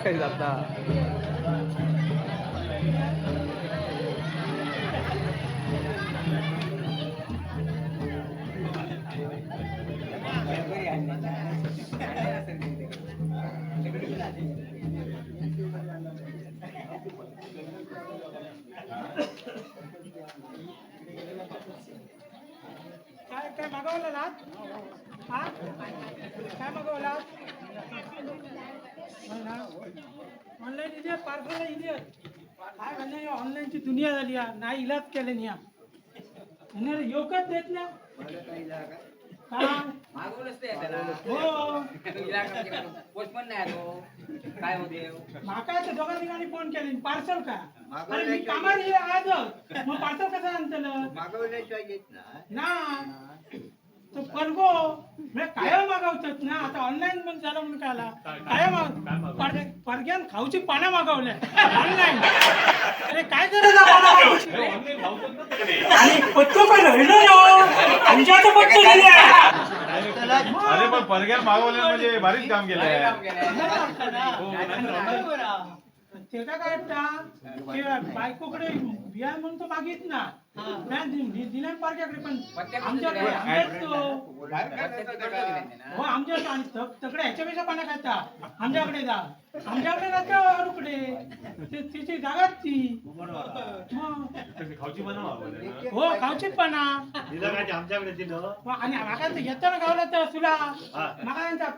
काही जाता काय मागवलं ना? हा काय मागवला? ऑनलाईन इथे पार्सल इथे काय म्हणजे ऑनलाईनची दुनिया झाली नाही इलाज केले नाही योगच देत ना माका दोघा ठिकाणी फोन केले पार्सल का मी कामाला आज मग पार्सल कसं आणतलं ना तो परगो काय मागवतात ना आता ऑनलाईन पण झालं म्हणून काय परग्यान खाऊची पानं मागवल्या ऑनलाईन अरे काय करायचं अरे पण परग्यान मागवले म्हणजे भारीच काम केलंय ते काय बायकोकडे बिया म्हणून तो मागित ना दिल्या पारख्याकडे पण आमच्याकडे हो आमच्या तकडे ह्याच्यापेक्षा पाण्या खायचा आमच्याकडे जा आमच्याकडे जाते रुकडे तिची जागाच ती हो खाऊची पाना आमच्याकडे दिलं आणि मागा येताना गावला तर तुला मागा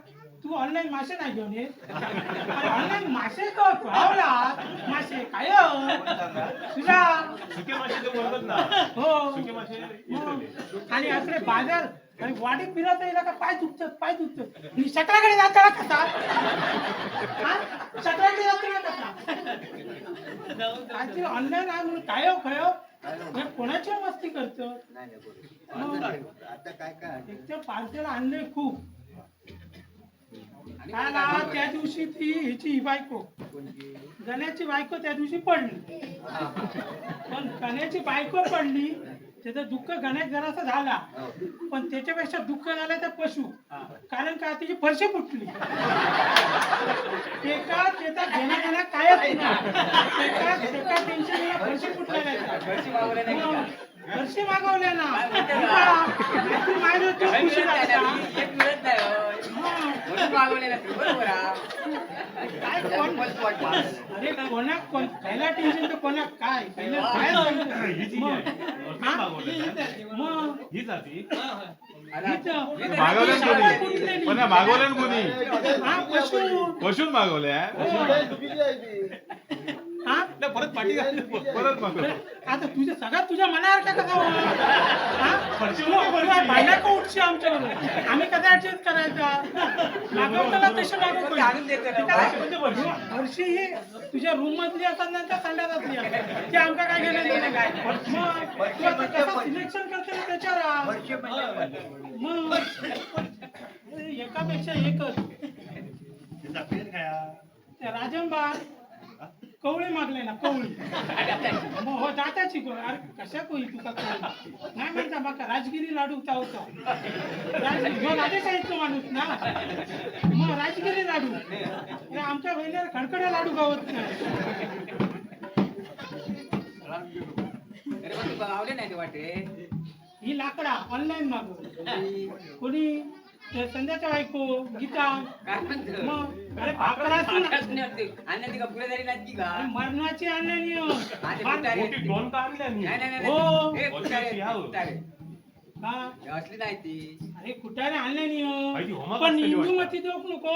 तू ऑनलाईन मासे नाही घेऊन येत ऑनलाईन मासे गावला मासे काय तुला सुके मासे बोलतात ना हो सुके मासे आणि आपले बाजार आणि वाडी फिरत येईल का पाय दुखतात आणि सटराकडे जाताना कसा सटराकडे जाताना कसा ऑनलाईन आहे म्हणून काय खय कोणाची मस्ती करतो एक पार्सल आणले खूप त्या दिवशी ती ह्याची बायको गण्याची बायको त्या दिवशी पडली पण गण्याची बायको पडली त्याचं दुःख गणेश जरासा झाला पण त्याच्यापेक्षा दुःख झालं त्या पशु कारण का तिची फरशी फुटली त्याचा घेण्या कायच नाही टेन्शन फरशी फुटल्या फरशी मागवल्या ना अरे कोण पहिला टेन्शन तर कोणा काय मागवलं कोणी पशून मागवल्या नाही, परत पाठी घाल. परत मागव. आता तुझ्या सगळ्यात तुझ्या मनासारखा कसा भांडा का उठशी आमच्याबरोबर आम्ही कदा ऍडजस्ट करायचा मागवताना तसे मागवतो वर्षी ही तुझ्या रूम मधली असतात ना त्या संडासातली असतात ते आमका काय घेणं देणं काय मग तू आता कसं सिलेक्शन करते ना त्याच्यावर मग एकापेक्षा एकच त्या राजंबा कवळी मागले ना कवळी मग हो जाताची अरे कशा कोई तुका कवळी नाही म्हणता बाका राजगिरी लाडू होता राजगिरी राजेशाहीतला माणूस ना मग राजगिरी लाडू अरे आमच्या बहिणीला खडखडे लाडू गावत नाही वाटे ही लाकडा ऑनलाईन मागवली कोणी ते संध्याच्या बायको गीता मग अरे मरणाची आणल्यानी मोठी दोन का आणल्या मी? असली नाही ती अरे कुठाने आणल्यानी माहिती होमा पण कसली वाटतं? इंदुमती देऊ नको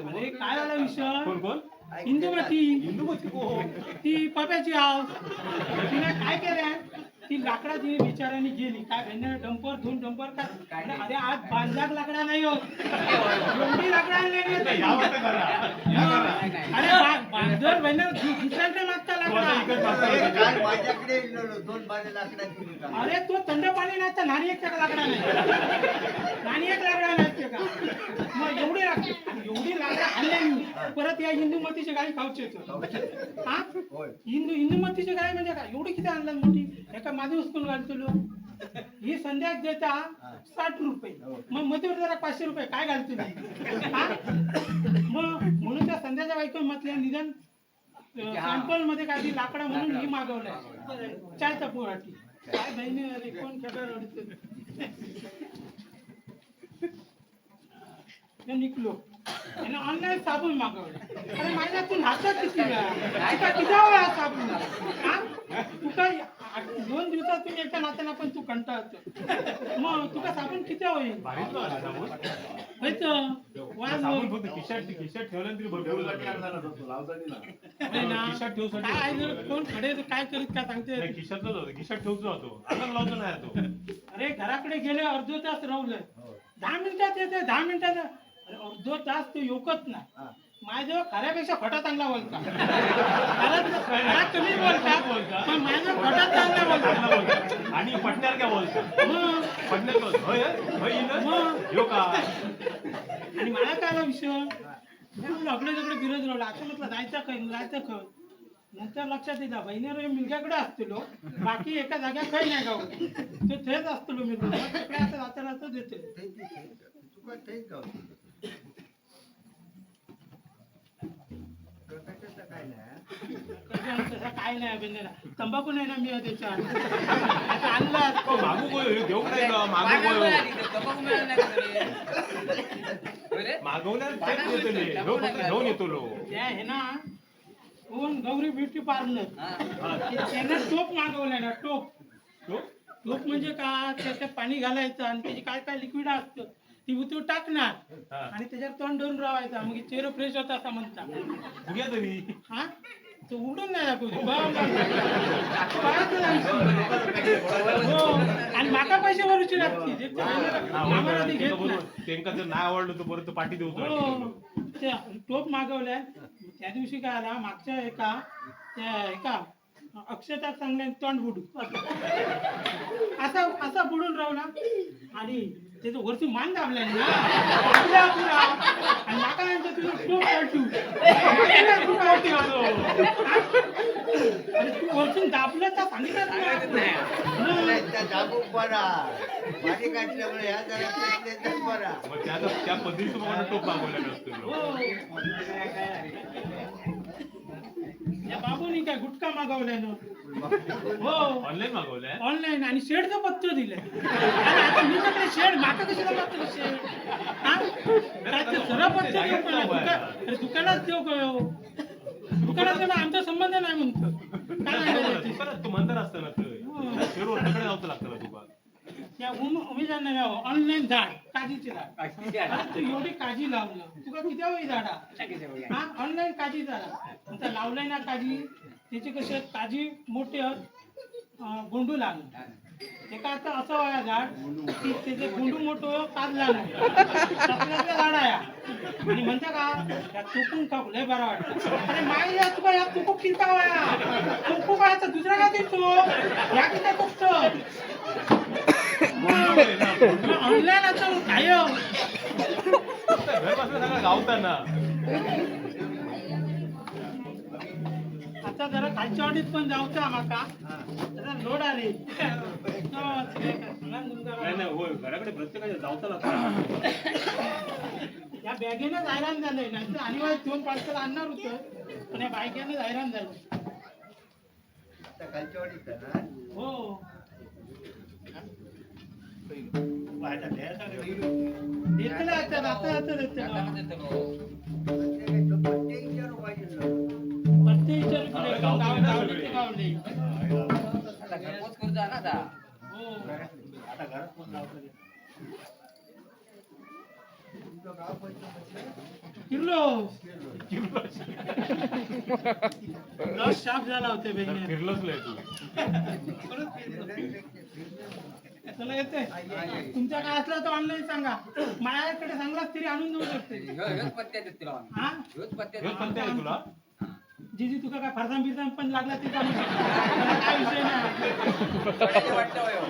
अरे काय झाला विषय कोण कोण? इंदुमती इंदुमती कोण? ती पप्याची आव तिने काय केलंय ती लाकडा तिने बिचाराने गेली काय बहिणी डंपर दोन डंपर काय अरे आज 5 लाख लाकडा नाही होत एवढी लाकडा आणलेली होती. या वाटतं करा. या करा. अरे दर बहिणी दुसऱ्यांच्या मागचा तू आता इकडे लाकडा मागता. माझ्याकडे 2 लाकडाची अरे तो थंड पाणी नाही तर नाणी एक लाकडा नाही नाणी एक लाकडा नाही का मग एवढी लाकडा आणली परत या हिंदूमतीची गाडी खाऊची हा हिंदूमतीची गाडी म्हणजे काय एवढी किती आणलं मोठी एका माझे उचकून घालतो ही संध्या देता 60 रुपये मग मधून जरा 500 रुपये काय घालतो हा मग म्हणून त्या संध्याच्या बायको म्हटल्या निदान सॅम्पल मध्ये काही लाकडा म्हणून ही मागवलंय चायचा पोराटी काय बहिणी अरे कोण खेळा रडते निघलो आणि ऑनलाईन साबण मागवलं अरे माझ्या तू नाचत किती वेळा किती वेळा साबण तू काय 2 दिवसातून एकदा नाचना पण तू कंटाळतो मग तुका साबण किती होईल भारीच लावला साबण. साबण फक्त खिशात ठेवलं तरी भरपूर खिशात ठेवू साठी काय कोण खडे काय करीत काय सांगते नाही, खिशातच होतं. खिशात ठेवतो होतो आता लावतो नाही तो. अरे घराकडे गेले अर्धा तास राहलं 10 मिनिटात येते 10 मिनिटात अरे अर्धा तास तो योकत नाही माझ्या खऱ्यापेक्षा खोटा चांगला बोलता खरा कमी बोलता पण माझ्या खोटा चांगला बोलता आणि पटण्यावर काय बोलतो मग पटण्यात होय होय इथं? मग. यो का आणि मला काय आला विषय लकडे तिकडे फिरत राहिला आता म्हटलं जायचं खर नंतर लक्षात येतं बहिणीवर मुलग्याकडे असतो बाकी एका जाग्या काही नाही गाव तो थेच असतो मी तिकडे आता जाता देते काय नाही बहिणीला तंबाखू नाही ना मी त्याच्या आणला मागू बोल घेऊ नाही का मागू बोल मागवल्या घेऊन येतो लो त्या आहे ना कोण गौरी ब्युटी पार्लर त्यानं टोप मागवलाय ना टोप म्हणजे का त्याच्यात पाणी घालायचं आणि त्याची काय काय लिक्विड असतं ती उतरू टाकणार आणि त्याच्यावर तोंड धरून राहायचा मग चेहरा फ्रेश होता असं म्हणता बघूया तरी हा तो उडून नाही दाखवतो आणि माका पैसे भरूची लागते त्यांना जर नाही आवडलं तर परत पाठी देऊ टोप मागवल्या त्या दिवशी काय आला मागच्या एका अक्षता चांगल्या तोंड बुडू असा बुडून राहिला आणि त्याचं वरती मान दाबलाय ना आणि नाका नंतर तुझं टोप तू वरतून दाबलं तर सांगितलं त्या पद्धतीचं मला टोप मागवलेला असतो या बाबूनी काय गुटखा मागवलाय ना हो ऑनलाईन मागवलंय ऑनलाईन आणि शेडचं पत्तो दिलंय आता मी तर शेड माका कशाला मागतो शेड काय ते सरळ पत्तो देऊ का दुकानात देऊ का दुकानात आमचा संबंध नाही म्हणतो काय तू म्हणतात असतं ना शेडवर तिकडे जावं लागतं ना तुला त्या उमेदांना ऑनलाईन झाड काजीचे झाड तू एवढी काजी लावलं तुका किती वेळी झाडा हा ऑनलाईन काजी झाडा लावलंय ना काजी त्याचे कसे ताजी मोठे गोंडू लागले एका आता असं व्हाया झाड की त्याचे गोंडू मोठं काढला नाही चपल्यातल्या झाड आहे आणि म्हणते का या चुकून खाऊ लय बरा वाटतं अरे माई या तुका या चुकूक किती वाया चुकू काय तर दुसरा का देतो या किती फक्त ऑनलाईन आता काय घर बसल्या सगळं गावताना आता जरा खालच्या वाडीत पण जाऊचा माका जरा लोड आली नाही नाही होय घराकडे प्रत्येकाच्या जावता लागतं या बॅगेनंच हैराण झालंय नाही तर आणि 2 पार्सल आणणार होतं पण या बायकेनंच हैराण झालं आता खालच्या वाडीत जाणार. हो देतलं आता आता देतलं प्रत्येक विचारू पाहिजे ना. प्रत्येक विचार गावले आता घरपोच करू जा ना आता. हो आता घरात कोण लावतं? तुमचं गाव कोणतं? फिरलो रस शाप झाला होते बहिणी फिरलोच नाही तू चला येते तुमच्या काय असला तर ऑनलाईन सांगा माझ्याकडे सांगलास तरी आणून देऊ शकते ह्योच पत्त्या देत तुला आम्ही. हा ह्योच पत्त्या हे देत. पण आहे तुला जिजी तुका काय फरसाण बिरसाण पण लागला ते सांगू शकतो. त्याला काय विषय नाही पडायचं वाटतं होय हो.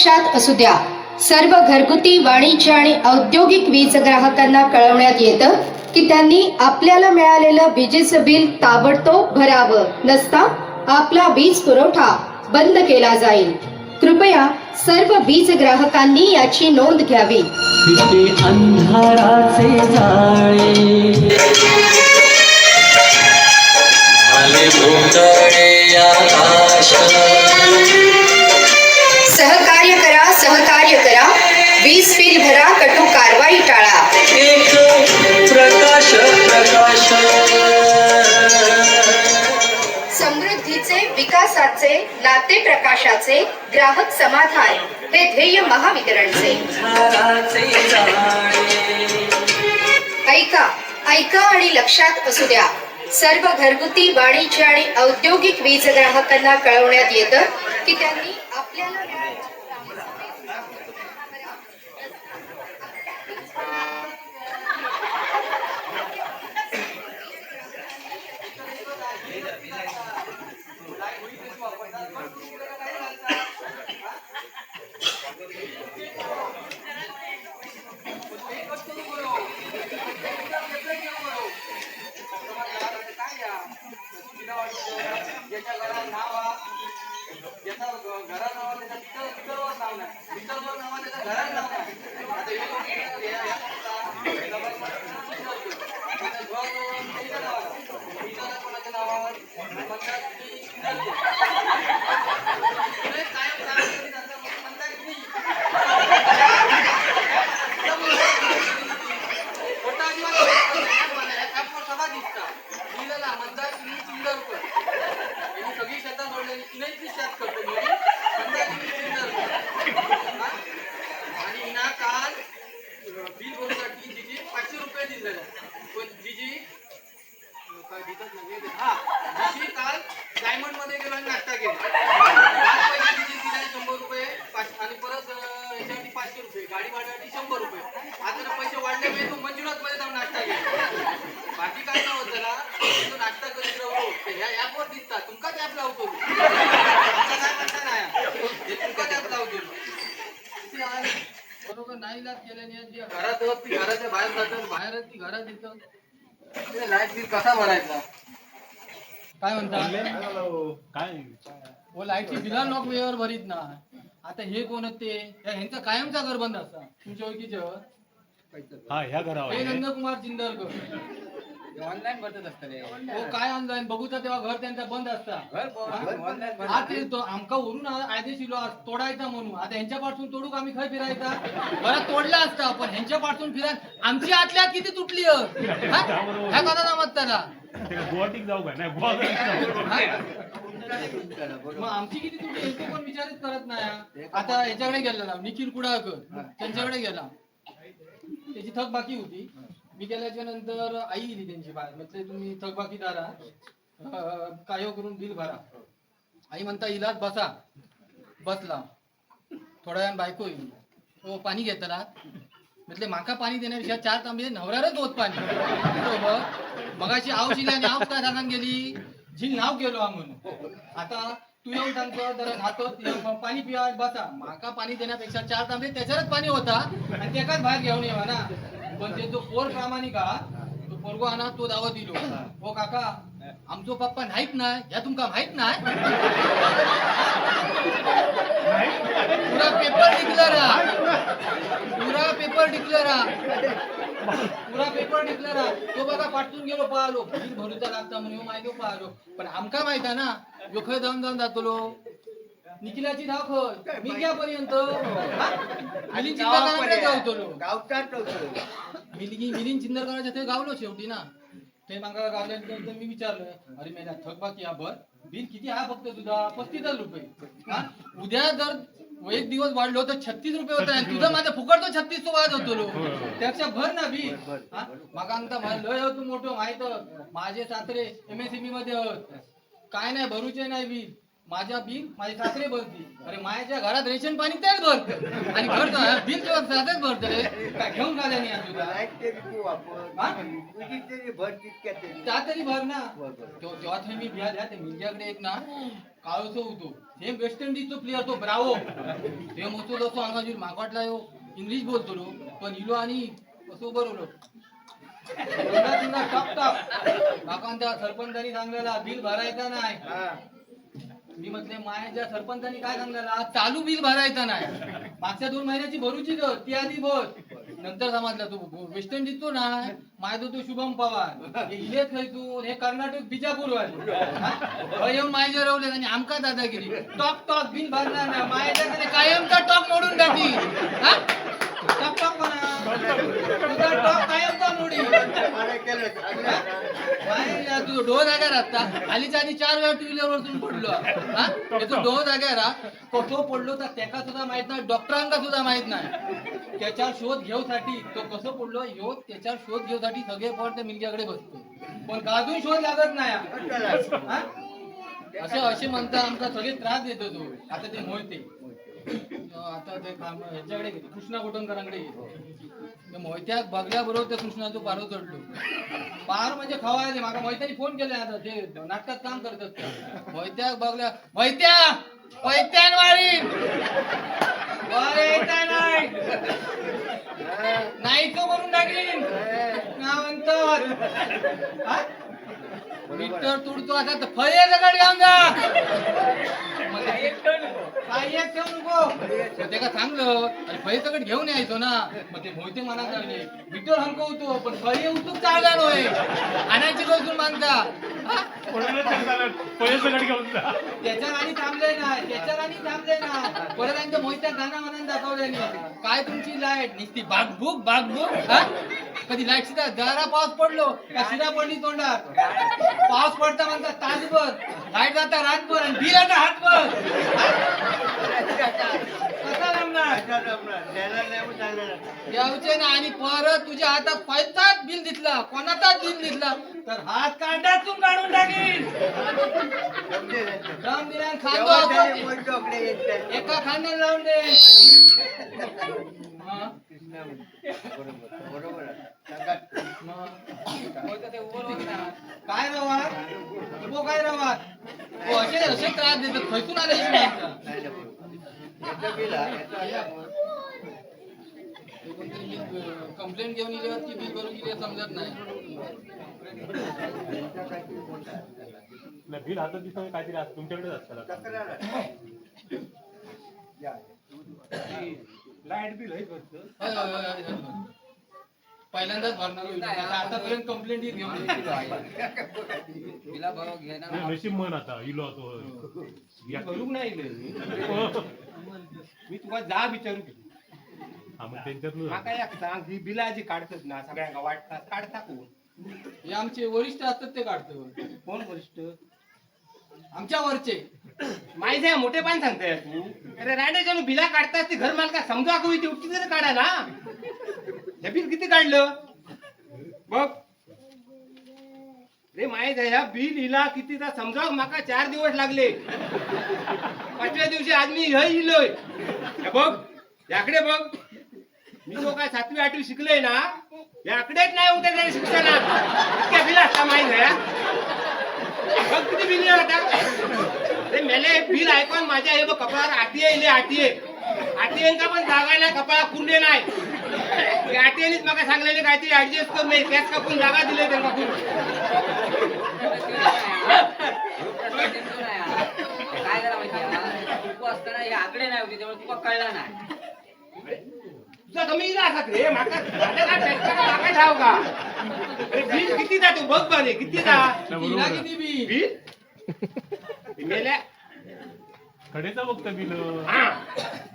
लक्षात असू द्या, सर्व घरगुती, वाणिज्य आणि औद्योगिक वीज ग्राहकांना कळवण्यात येतं की त्यांनी आपल्याला मिळालेलं विजेचं बिल ताबडतोब भरावं, नसता आपला वीज पुरवठा बंद केला जाईल. कृपया सर्व वीज ग्राहकांनी याची नोंद घ्यावी. फिटे अंधाराचे जाळे झाले भोंगळे आकाश. सहकार्य करा, सहकार्य करा. वीज बिल भरा, कटू कारवाई टाळा. एक प्रकाश प्रकाश. समृद्धीचे, विकासाचे, नाते प्रकाशाचे, ग्राहक समाधान हे ध्येय महावितरणचे. अंधाराचे जाळे. ऐका, ऐका आणि लक्षात असू द्या, सर्व घरगुती, वाणिज्य आणि औद्योगिक वीज ग्राहकांना कळवण्यात येतं की त्यांनी आपल्याला सगळी शेतात सोडलेली तिने शेत करतो आणि ना काल बिल भरण्यासाठी जिजी 500 रुपये दिले पण जिजी काय दिसत नाही हा जिजी काल डायमंड मध्ये गेलो आणि नाश्ता केला. पैसे जिजी दिले 100 रुपये आणि परत याच्यासाठी 500 रुपये, गाडी भाड्यासाठी 100 रुपये. आता पैसे वाढले मी तो मंजुनाथ मध्ये जाऊन नाश्ता केला. बाकी काय नव्हतं त्याला तो नाश्ता करीत राहतो ह्या ऍपवर दिसता तुमकाच ऍप लावतो आता काय म्हणता नाही तुमकाच ऍप लावतो बरोबर. नाही इलाज केल्याने घरात ती घराच्या बाहेर जातात, बाहेर ती घरात येतं. लाईट बिल कसा भरायचा काय म्हणता काय हो लाईटची बिला लॉक वेळेवर भरीत ना. आता हे कोण ते ह्यांचा कायमचा घर बंद असता तुमच्या ओळखीचे हा ह्या घरावर हे नंदकुमार चिंदरकर ऑनलाईन भरत असतं रे. हो काय ऑनलाईन बघूचा तेव्हा घर त्यांचा बंद असता. आता तो आमका वरून आदेश दिलो तोडायचा म्हणून. आता ह्यांच्यापासून तोडूक आम्ही खय फिरायचा बरं तोडला असता पण ह्यांच्यापासून फिराय आमची आतल्या किती तुटली ह्या कदा नामत त्याला गुवाहाटीत जाऊ का नाही मग आमची किती तुटली हे पण विचारच करत नाही. आता याच्याकडे गेला निखिल कुडाळकर त्यांच्याकडे गेला त्याची थकबाकी होती. मी गेल्याच्या नंतर आई गेली त्यांची बाहेर म्हटले तुम्ही थकबाकीदारा काय करून बिल भरा. आई म्हणता इलाज बसा. बसला थोड्या वेळान बायको येईल हो पाणी घेतला म्हटले माका पाणी देण्यापेक्षा 4 तांबे नवऱ्यालाच होत पाणी बरोबर. मगाशी आव शिली आणि आव काय सांगान गेली झील नाव गेलो म्हणून. आता तू येऊन सांगतो जरा खातो पाणी पिवा बसा. माका पाणी देण्यापेक्षा 4 तांबे त्याच्यावरच पाणी होता आणि त्याकाच बाहेर घेऊन येवा ना. पण ते जो पोर प्रामाणिक हा तो पोरगो आणा तो दावा दिलो हो काका आमचो पप्पा नाहीत ना या तुमका माहित नाही. पुरा पेपर डिक्लेअर पुरा पेपर डिक्लेअर तो बघा पाठवून गेलो पाहलो बिल भरूचा लागता म्हणून माहिती पाहलो. पण आमका माहित आहे ना यो खय जाऊन जातलो निखिलाची धाव खय मी घ्यापर्यंत मिलिंद चिंदरकरांकडे गावतलो. मिलिंद चिंदरकरांच्या ते गावलो शेवटी ना. ते मागा गावल्यानंतर मी विचारलं अरे मेला थकबाकी हा भर बिल किती हा फक्त तुझा 35 रुपये. उद्या जर एक दिवस वाढलो तर 36 रुपये होता तुझं माझं फुकट तो 36 वाज होतो त्यापेक्षा भर ना बिल. मागा अंगता लय हो तू मोठं माहित माझे सासरे MSME मध्ये काय नाही भरूचे नाही बिल माझ्या बिल माझे सासरे भरतील. अरे माझ्या घरात रेशन पाणी तेच भरत आणि घर बिल तेव्हा साधेच भरत रे. काय घेऊन झाल्या नाही आज तुला लाईट तरी तू वापर हा? तुझी तरी भर तितक्या तरी त्या तरी भर ना. बरोबर. तेव्हा ते मी बिहार ते मिंजाकडे एक ना काळोसो होतो सेम वेस्ट इंडिजचो प्लेअर तो ब्रावो ते मग तो अंगाजूर मागवाटला हो इंग्लिश बोलतो रो पण इलो आणि कसं बरोबर टॉप टॉप माका त्या सरपंचानी सांगलेला बिल भरायचा नाही. हा. मी म्हटले मायाच्या सरपंचानी काय सांगलेला चालू बिल भरायचं नाही. मागच्या 2 महिन्याची भरूची तर ती आधी भर. नंतर समजला तू वेस्ट इंडिजचो ना माझा तो शुभम पवार हे इलेच खयचून हे कर्नाटक बिजापूर वाले येऊन माझ्या रवले आणि आमका दादागिरी टॉक टॉक बिल भरणार ना माझ्याकडे कायमचा टॉक मोडून टाकी. टॉक टॉक म्हणा तुझा टॉक कायमचा मोडी. मला केलं चांगलं. तू डोह जाग्यार आता आलीच्या आधी 4 वेळा 2 व्हीलर वरतून पडलो. हा तो डोह जाग्यार कसो पडलो तर त्याका सुद्धा माहित नाही डॉक्टरांका सुद्धा माहित नाही. त्याच्यावर शोध घेऊसाठी तो कसं पडलो ह्यो त्याच्यावर शोध घेऊसाठी सगळे पण त्या मिलक्याकडे बसतो पण गाजून शोध लागत नाही. हा? असे म्हणता आमचा सगळे त्रास देतो तो. आता ते मोहिते आता ते काम ह्याच्याकडे गेले कृष्णा कोटणकरांकडे गेले मोहित्याक बघल्याबरोबर त्या कृष्णाचो पारो चढलो. पार म्हणजे खवायले माका मोहित्याने फोन केले आता ते नाटकात काम करतात. मोहित्याक बघल्या मोहित्या मोहित्यान वारी नाही तो करून टाकीन नावंतर मीटर तुडतो आता तर फळे दगड घेऊन जा. काय एक ठेवू नको ते का चांगलं अरे फळे दगड घेऊन यायचो ना. मग ते मोहिते मनात लागले मीटर हलकवतो पण फळे उतूक चालला नव्हे आणायची गवसून मानता. त्याच्या गाणी थांबले ना त्याच्या गाणी थांबले ना परत त्यांच्या मोहित्या गाणं म्हणून दाखवले नाही. काय तुमची लाईट निसती बागबुक बागबुक. हा कधी लाईट शिदा जरा पाऊस पडलो का शिदा पडली तोंडात. पाऊस पडता म्हणता तासभर लाईट जाता रातभर आणि बिल आता हातभर. कसा जमणार यावचे ना. आणि परत तुझ्या हातात पैसाच बिल दिसला कोणाचाच बिल दिसला तर हात काढातून काढून टाकीन. राम दिल्यान खांदो एका खांद्याने लावून दे. हा? बरोबर काय रवात उभो काय रवात असे असे त्रास देतात खैसून आले कंप्लेंट घेऊन गेल्यावर की बिल भरून गेले समजत नाही. बिल हातात दिसतं काहीतरी असतं तुमच्याकडेच असतं. लाईट बिल आहे पहिल्यांदाच भरणार होईल. आतापर्यंत कंप्लेंट घेऊन नशीब म्हण आता इलो तो करूक नाही मी तुका जा विचारू की मग त्यांच्यात माका एक सांग ही बिला जी काढतात ना सगळ्यांना वाटतात काढता कोण. हे आमचे वरिष्ठ असतात ते काढतो. कोण वरिष्ठ आमच्या वरचे माहिती मोठे पान सांगताय तू. अरे रायड्याच्या बिला काढतात ती घर मालका समजा कवी ती उठती तरी काढा ना. हे बिल किती काढलं बघ रे माहित आहे ह्या बिल हिला किती समजा माका 4 दिवस लागले. 5व्या दिवशी आज मी हे इलोय. बघ याकडे बघ मी जो काय 7वी 8वी शिकलोय ना याकडेच नाही होते त्या शिक्षणात इतक्या बिल असता माहित आहे. बघ किती बिल आता ते मेले बिल ऐकून माझ्या हे बघ कपाळावर आटीये का पण जागा नाही कपाळा कुंडे नाही. आटीएनीच मला सांगलेले काहीतरी ऍडजस्ट करून नाही कॅश कापून जागा दिले त्यांना काय करा माहिती तू असताना हे आकडे नाही होते त्यामुळे तुला कळला नाही. तुझा कमी इला असा रे माका जागा ठाव का बिल किती जातो बघ बरे किती तिला किती बिल बिल मेल्या कडेचा बघता बिल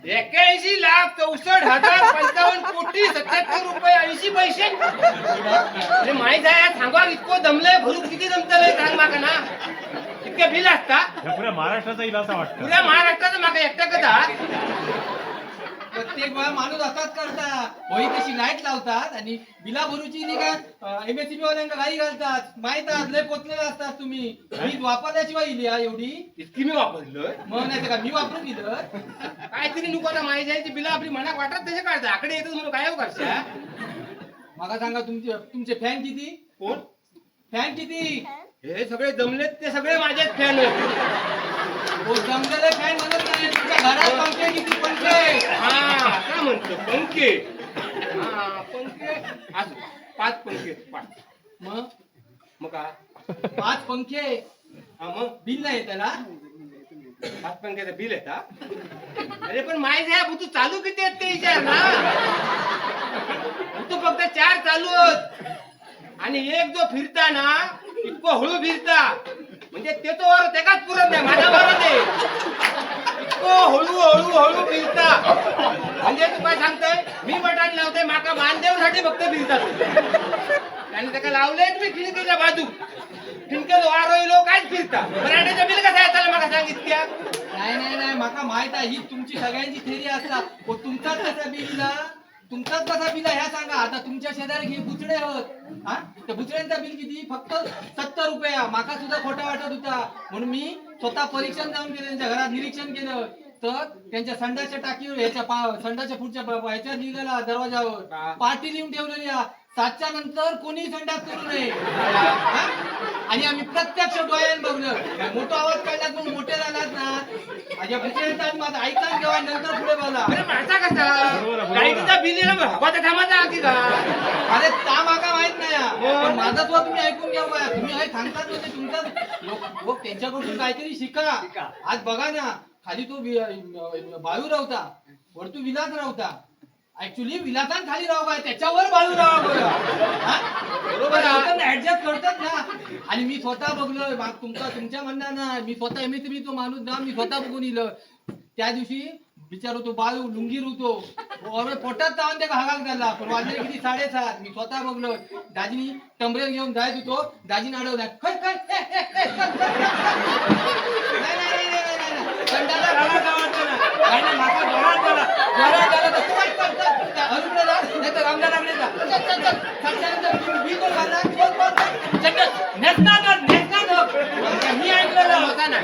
81,64,55 कोटी 77 रुपये 80 पैसे. माहित आहे सांगा इतकं दमलंय भरून किती जमतलंय सांग माका ना. इतके बिल असता पुऱ्या महाराष्ट्राचा इला असा वाटतं. पुऱ्या महाराष्ट्राचं माका एकटा कथा प्रत्येक वेळा माणूस असाच करता होई तशी लाईट लावतात आणि बिला भरूची नाही का MSCB वाल्यांना गाई घालतात माहित लय पोचलेले असतात तुम्ही वीज वापरल्याशिवाय इली एवढी इतकी मी वापरलोय मग नाही तर का मी वापरून दिलं काहीतरी नुकोता माहिती जायची बिला आपली मनात वाटत तसे काढतात आकडे येतच म्हणून काय करशा मला सांगा तुमचे फॅन किती कोण फॅन किती हे सगळे जमलेत ते सगळे माझेच फॅन हो जमलेले फॅन म्हणत नाही तुमच्या घरात पंखे किती पंखे हा काय म्हणतो पंखे हा पंखे असू 5 पंखे 5 मग का 5 पंखे हा मग बिल नाही त्याला 5 पंख्याचं बिल आहे का अरे पण माहिती आहे तू चालू किती आहेत ते विचार ना तू फक्त 4 चालू आहेत आणि एक जो फिरता ना इतकं हळू फिरता म्हणजे ते तो वर त्याकाच पुरत नाही माझा बरोबर आहे इतकं हळू हळू हळू फिरता म्हणजे तू काय सांगतोय मी बटाट लावतोय माका मानदेवसाठी फक्त फिरतात आणि त्याला लावलंय मी खिडकीच्या बाजू खिडकीत वारोइलो कायच फिरता मराठीचं बिल कसं आहे त्याला मला सांगितल्या नाही माका माहित आहे ही तुमची सगळ्यांची थेरी असता हो तुमचाच कसा बिल तुमचाच कसा बिल ह्या सांगा आता तुमच्या शेजारी हे बुचडे आहोत हा त्या बुचड्यांचा बिल किती फक्त 70 रुपये माका सुद्धा खोटा वाटत होता म्हणून मी स्वतः परीक्षण जाऊन केलं त्यांच्या घरात निरीक्षण केलं तर त्यांच्या संडाच्या टाकीवर संडाच्या पुढच्या ह्याच्या लिहिलेला दरवाजावर पाटी लिहून ठेवलेली 7च्या नंतर कोणी संडास करू नये आणि आम्ही प्रत्यक्ष डोळ्याने बघलं मोठा आवाज काढला म्हणून मोठे झालात ना माझ्या बुचड्यांचा माझा ऐकायला जेव्हा नंतर पुढे बोला अरे माझा कसा लाईटचा बिल येणं हवाचा थांबाचा की का अरे ता माका माहित नाही पण माझा तो तुम्ही ऐकून घ्या बा तुम्ही हे सांगतात म्हणजे तुमचा लोक त्यांच्याकडून काहीतरी शिका आज बघा ना खाली तो बाळू रावता वर तू विलास रावता ऍक्च्युली विलासान खाली राव काय त्याच्यावर बाळू राव बरोबर ऍडजस्ट करतात ना आणि मी स्वतः बघलोय तुमच्या म्हणण्यानं मी स्वतः MSCB तो माणूस ना मी स्वतः बघून इलं त्या दिवशी बिचारो तो बाळू लुंगीर होतो पोटात जाऊन त्या हागाक झाला पण वाजले किती 7:30 मी स्वतः बघलो दाजीनी टंबरेल घेऊन जायत होतो दाजीने अडवला संडाचा घाला गावात ना माका जोरात झाला नाही तर रामदा लागलेला मी तो घाला मी ऐकलेलं होता ना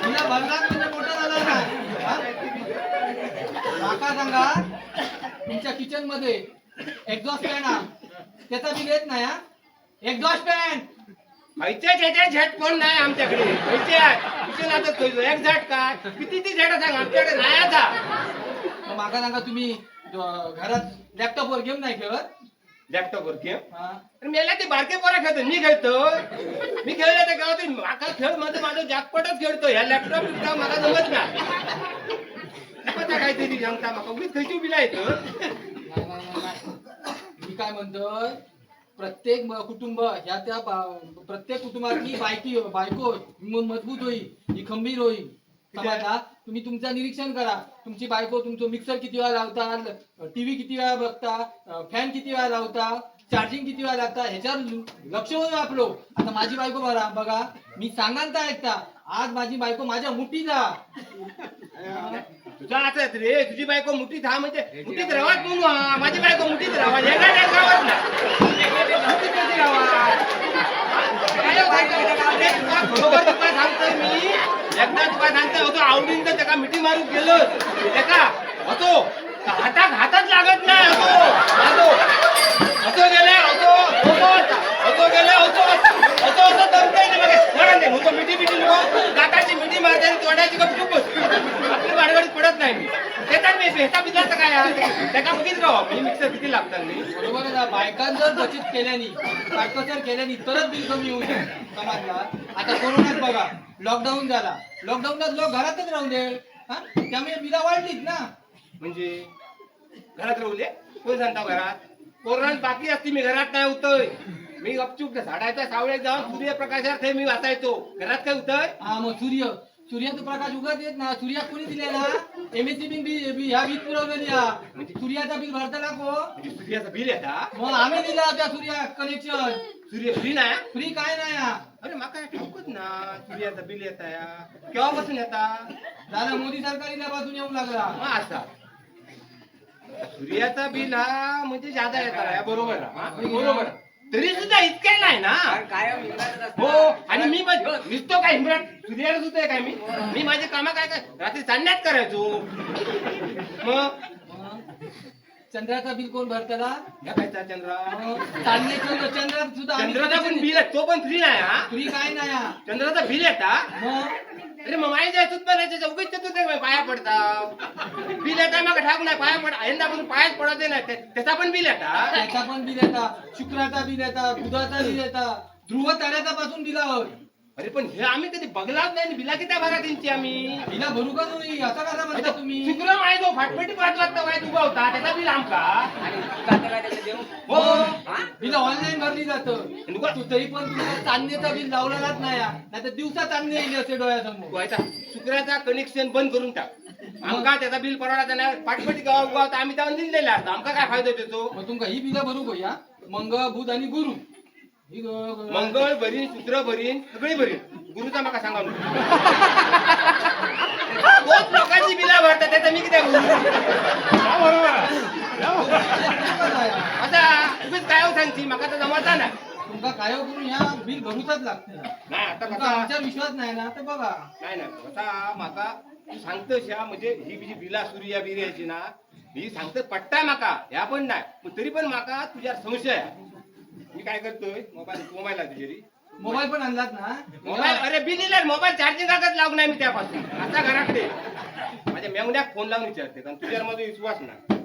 तुला भरला म्हणजे मोठा झाला ना माका सांगा तुमच्या किचन मध्ये एक्झॉस्ट फॅन हा त्याचा बिल येत नाही हा एक्झॉस्ट फॅन पैशाच्या झट कोण नाही आमच्याकडे पैसे एक झट काय किती ती झट सांग आमच्याकडे नाही आता माका सांगा तुम्ही घरात लॅपटॉप वर गेम नाही खेळत लॅपटॉपवर गेम मेला ते बारके पोरा खेळतो मी खेळले त्या गावात माका खेळ मध्ये माझं जागपटच खेळतो ह्या लॅपटॉप मला जमत नाही काहीतरी सांगता माका उगीच खयची बिला येतं मी काय म्हणतोय प्रत्येक कुटुंब ह्या त्या प्रत्येक कुटुंबाची बायको मजबूत होईल ही खंबीर होईल समजला तुम्ही तुमचं निरीक्षण करा तुमची बायको तुमचं मिक्सर किती वेळा लावता टीव्ही किती वेळा बघता फॅन किती वेळा लावता चार्जिंग किती वेळा लागता ह्याच्यावर लक्ष होऊन आपलो आता माझी बायको बघा मी सांगान तर ऐकता आज माझी बायको माझ्या मुठीचा तुझा आता रे तुझी बायको मुठीत हा म्हणजे मुठीत राहात म्हणून माझी बायको मुठीत राहा गावात ना बरोबर तुला सांगतोय मी एकदा तुला सांगतोय होतो आवडीन त्याका मिठी मारून गेलो त्याका होतो हातात लागत नाही होतो होतो मिठी दाताची मिठी मारते तोंडाची गपचूपच आपली भाडवडीत पडत नाही मी त्याच्यात मी भेटा बिजाचं काय त्याका बघित राहा मी मिक्सर किती लागतात मी बरोबर आहे ना बायकां जर बचत केल्यानी काटकसर केल्यानी तरच बिल कमी होऊ शकतो समजला आता कोरोनात बघा लॉकडाऊन झाला लॉकडाऊनात लोक घरातच राहून दे त्यामुळे बिला वाढलीच ना म्हणजे घरात राहू दे कोण सांगता घरात कोरोना बाकी असती मी घरात नाही होतोय मी गपचूप झाडाच्या सावळ्यात जाऊन सूर्यप्रकाशात मी वाचायचो घरात काय होतंय हा मग सूर्याचा प्रकाश उगत येत ना सूर्या कोणी दिलेला MSCB ह्या वीज पुरवलेली म्हणजे सूर्याचा बिल भरताना को सूर्याचं बिल येता मग आम्ही दिला त्या सूर्या कनेक्शन सूर्य फ्री नाही फ्री काय नाही अरे माका ठाऊकच ना सूर्याचा बिल येता या केव्हापासून येता दादा मोदी सरकार इल्यापासून येऊ लागला. मग असा सूर्याचा बिल हा म्हणजे जादा येता या बरोबर हा? बरोबर तरी सुद्धा इतके नाही ना कायम इंग्रजात असतं. हो आणि मी नुसतो काय हिमरात सूर्याला सुद्धा काय मी माझे कामा काय काय रात्री चांदण्यात करायचो मग चंद्राचा बिल कोण भरताला? या खायचा चंद्रा चांदण्याचं चंद्रात सुद्धा आम्ही चंद्राचा पण बिल आहे तो पण फ्री नाही हा फ्री काय नाही हा. चंद्राचा बिल येता मग अरे मग माझ्या उत्पन्नाच्या चौकशीत तुझे पाया पडता बिल येता मग ठाक नाही पाया पड यंदा पण पायाच पडते नाही त्याचा पण बिल येता त्याचा पण बिल येतात, शुक्राचा बिल येतात, बुधाचा बिल येतात, ध्रुव ताऱ्याचा पासून बिलावर. अरे पण हे आम्ही कधी बघलाच नाही बिला किती भरा त्यांची आम्ही बिला भरू का तुम्ही? असं कसा म्हणता तुम्ही? शुक्र माय जो फाटफटी पाच लागतो माय उभा होता त्याचा बिल आमका आणि काय त्याचं देऊ हो बिल ऑनलाईन भरली जातं. तू तरी पण तुम्हाला चांदण्याचा बिल लावलेलाच नाही नाही तर दिवसा चांदणे येईल असे डोळ्यासमोर. व्हायचा शुक्राचा कनेक्शन बंद करून टाक आमका त्याचा बिल परवडायचा नाही फाटफटी गाव उभा होता आम्ही त्यावर दिलेला असता आमका काय फायदा होतो मग तुमका ही बिला भरू का? मंगळ, बुध आणि गुरु ही मंगळ भरीन शुक्र भरीन सगळी भरीन गुरुचा माका सांगा तोच लोकांची बिला भरतात त्याचा मी किती आता उगीच काय सांगची माका तर जमता ना तुमका काय करून ह्या बिल भरूचाच लागते. नाही आता तुमका कसा आमच्यावर विश्वास नाही ना तर बघा. नाही ना कसा माका तू सांगतोस या म्हणजे ही जी बिला सूर्या बिर्याची ना ही सांगत पट्टा माका ह्या पण नाही पण तरी पण माका तुझ्या संशय आहे. मी काय करतोय मोबाईल आहे तुझ्यारी मोबाईल पण आणलात ना? मोबाईल अरे बिल मोबाईल चार्जिंग कागद लावून नाही मी त्यापासून आता घराकडे माझ्या मेवण्यात फोन लावून विचारते कारण तुझ्यावर माझा विश्वास नाही.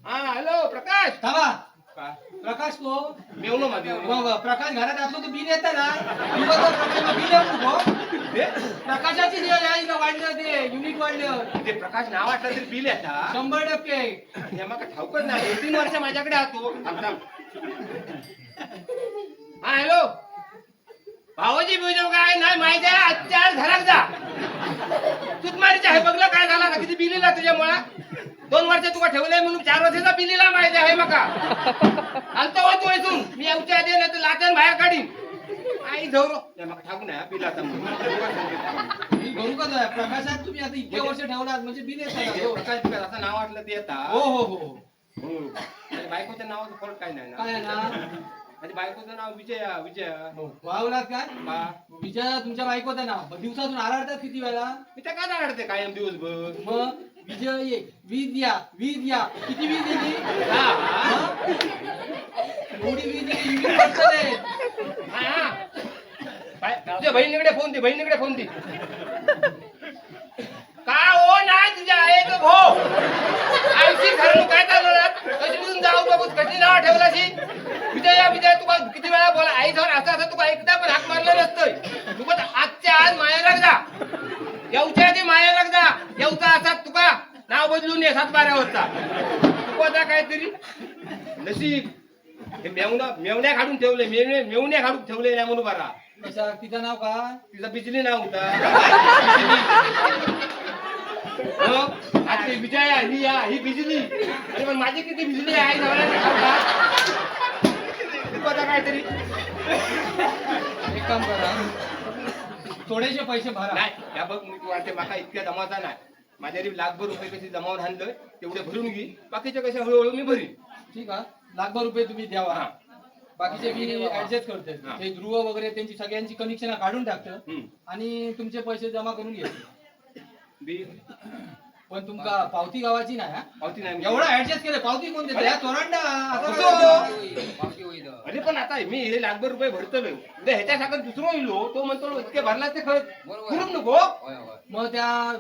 हा हॅलो प्रकाश थांबा. काय प्रकाश तो मेवणं माझे मग प्रकाश घरात असलो तर बिल येतं ना? दिवसभर प्रकाशला बिल येऊ नको. प्रकाशाची वाढलं ते युनिट वाढलं ते प्रकाश नाव वाटलं तरी बिल येतात 100%. हे मग ठाऊकच नाही 2-3 वर्ष माझ्याकडे आतो हा हॅलो भावाजी बिजो काय नाही माहिती आहे आजच्या आज घरात जा सुतमारीच्या हे बघलं काय झाला ना किती बिलीला तुझ्यामुळा 2 वर्ष तुका ठेवलंय म्हणून 4 वर्षाचा बिलीला माहिती आहे मका आलतो होतो इथून मी येऊच्या आधी नाही तर लाटण बाहेर काढीन आई झोरो हे मग ठाकू नाही बिलाचा बिल भरू का जाय? प्रकाशात तुम्ही आता इतके वर्ष ठेवलात म्हणजे बिल येतं. प्रकाश बिकास असं नाव वाटलं ते येतात हो हो हो हो. माझ्या बायकोच्या नावाचं फरक काय नाही काय ना आहे ना? माझ्या बायकोचं नाव विजया विजया वावलात काय? बा विजय तुमच्या बायकोचं नाव दिवसातून आरडतात किती वेळा? मी त्या काय आडते कायम दिवसभर मग विजय एक वीज या किती वीज दिली? हा. एवढी वीज दिली युनिट बसले. हा. तुझ्या बहिणीकडे फोन दे का हो नाही तुझ्या आहे तो भो आईची घरून काय चालवलं कशी जाऊ बघू कशी नाव ठेवलाशी विजय तुका किती वेळा बोला आई जाऊन असं तुका एकदा पण हाक मारलं नसतंय तुका आजच्या आज माया जा येऊच्या आधी माया जा येऊचा असा तुका नाव बदलून ये 7-12 वाजता तुका आता काहीतरी नशीब हे मेवण्या काढून ठेवले मेवण्या काढून ठेवले नाही म्हणून बरा कशा तिचं नाव का? तिचा बिजली नाव होता आता विजया ही बिजली अरे पण माझी किती बिजली आहे आता काहीतरी एक काम करा थोडेसे पैसे भरा. नाही या बघ मी वाटते माका इतक्या जमाचा नाही माझ्या लाखभर रुपये कशी जमावून आणलं तेवढे भरून घे बाकीचे कसे हळूहळू मी भरीन. ठीक आहे लाखभर रुपये तुम्ही द्यावा. हा. बाकीचे मी ऍडजस्ट करते. हा. ते ध्रुव वगैरे त्यांची सगळ्यांची कनेक्शन काढून टाकतं हम्म. आणि तुमचे पैसे जमा करून घेतो. बी पण तुमका पावती गावाची नाही हा? पावती नाही एवढा ऍडजस्ट केलं पावती कोण देतं? या चोरांडा असं कसं? काय? पावती होईल. अरे पण आता मी हे लाखभर रुपये भरतोय उद्या ह्याच्या साखर दुसरं येलो तो म्हणतो इतके भरला ते खरंच बरोबर. करून नको होय होय. मग त्या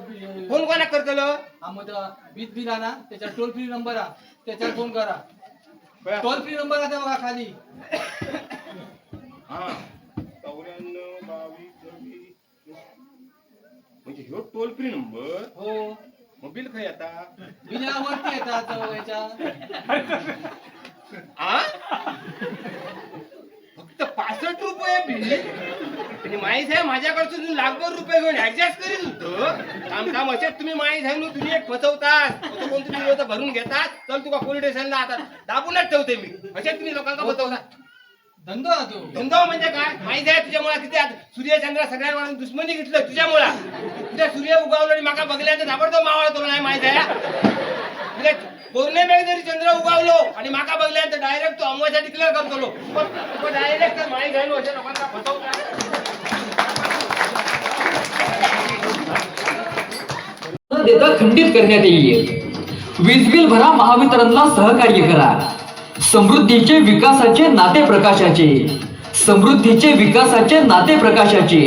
कोण कोणा करतलं हा मग वीज बिल आणा त्याच्या टोल फ्री नंबर आहे त्याच्यावर फोन करा. टोल फ्री नंबर आता बघा खाली. हा 94 22 म्हणजे ह्यो टोल फ्री नंबर हो मग बिल खाय आता बिलावरती येतात याच्या आ फक्त 65 रुपये बिल आणि माहीत आहे माझ्याकडचं तुम्ही लाखभर रुपये घेऊन ऍडजस्ट करीत होतो काम असेच तुम्ही माहीत आहे ना तुम्ही एक फसवतात कोण तुम्ही लोक भरून घेतात चल तुका पोलीस स्टेशनला आता दाबूनच ठेवते मी असेच तुम्ही लोकांना फसवतात धंदा हा तो. धंदा म्हणजे काय माहिती आहे तुझ्यामुळे किती सूर्यचंद्र सगळ्यांना दुश्मनी घेतलं तुझ्यामुळे तुझ्या सूर्य उगावलं आणि माका बघल्यानंतर ताबडतोब मावळा तुला नाही माहित आहे म्हणजे पौर्णिमेक जरी चंद्र उगावलो आणि माका बघल्यानंतर डायरेक्ट तो अमावस्या डिक्लेअर करतो डायरेक्ट तर माहिती आहे अशा लोकांना फसवतात देता खंडित करण्यात येईल. वीज बिल भरा, महावितरणला सहकार्य करा. समृद्धीचे विकासाचे नाते प्रकाशाचे, समृद्धीचे विकासाचे नाते प्रकाशाचे,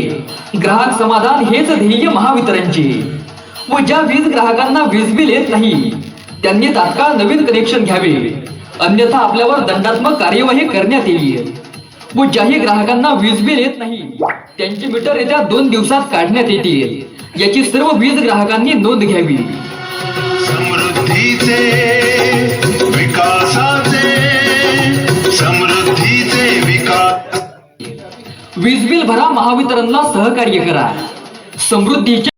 ग्राहक समाधान हेच ध्येय महावितरणचे. व ज्या वीज ग्राहकांना वीज बिल येत नाही त्यांनी तात्काळ नवीन कनेक्शन घ्यावे, अन्यथा आपल्यावर दंडात्मक कार्यवाही करण्यात येईल. व ज्याही ग्राहकांना वीज बिल येत नाही त्यांचे मीटर येत्या 2 दिवसात काढण्यात येतील. याची सर्व वीज ग्राहकांनी नोंद घ्यावी. समृद्धीचे विकासाचे, समृद्धीचे विकास. वीज बिल भरा, महावितरणला सहकार्य करा. समृद्धीचे